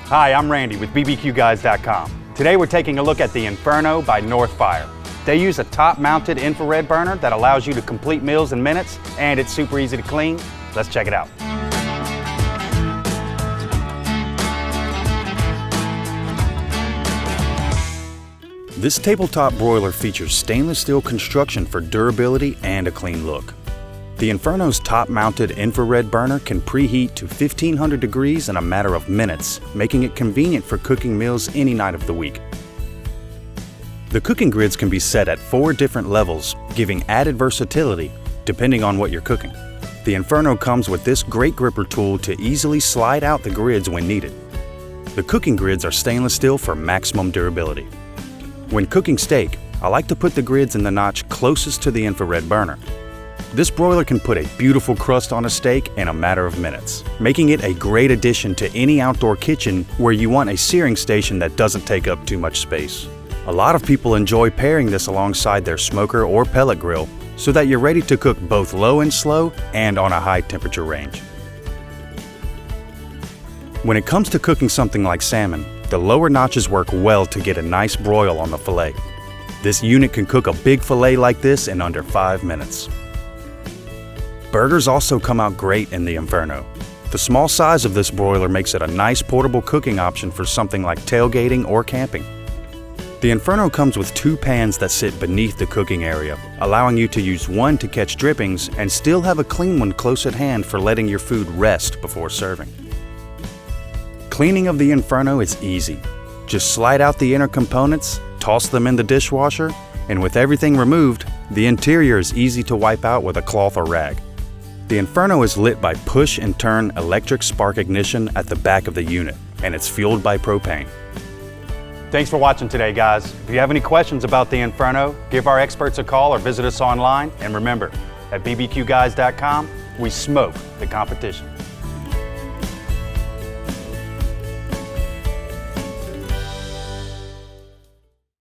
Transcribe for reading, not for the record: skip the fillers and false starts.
Hi, I'm Randy with BBQGuys.com. Today we're taking a look at the Inferno by Northfire. They use a top-mounted infrared burner that allows you to complete meals in minutes, and it's super easy to clean. Let's check it out. This tabletop broiler features stainless steel construction for durability and a clean look. The Inferno's top-mounted infrared burner can preheat to 1500 degrees in a matter of minutes, making it convenient for cooking meals any night of the week. The cooking grids can be set at 4 different levels, giving added versatility depending on what you're cooking. The Inferno comes with this great gripper tool to easily slide out the grids when needed. The cooking grids are stainless steel for maximum durability. When cooking steak, I like to put the grids in the notch closest to the infrared burner. This broiler can put a beautiful crust on a steak in a matter of minutes, making it a great addition to any outdoor kitchen where you want a searing station that doesn't take up too much space. A lot of people enjoy pairing this alongside their smoker or pellet grill so that you're ready to cook both low and slow and on a high temperature range. When it comes to cooking something like salmon, the lower notches work well to get a nice broil on the fillet. This unit can cook a big fillet like this in under 5 minutes. Burgers also come out great in the Inferno. The small size of this broiler makes it a nice portable cooking option for something like tailgating or camping. The Inferno comes with 2 pans that sit beneath the cooking area, allowing you to use one to catch drippings and still have a clean one close at hand for letting your food rest before serving. Cleaning of the Inferno is easy. Just slide out the inner components, toss them in the dishwasher, and with everything removed, the interior is easy to wipe out with a cloth or rag. The Inferno is lit by push and turn electric spark ignition at the back of the unit, and it's fueled by propane. Thanks for watching today, guys. If you have any questions about the Inferno, give our experts a call or visit us online. And remember, at BBQGuys.com, we smoke the competition.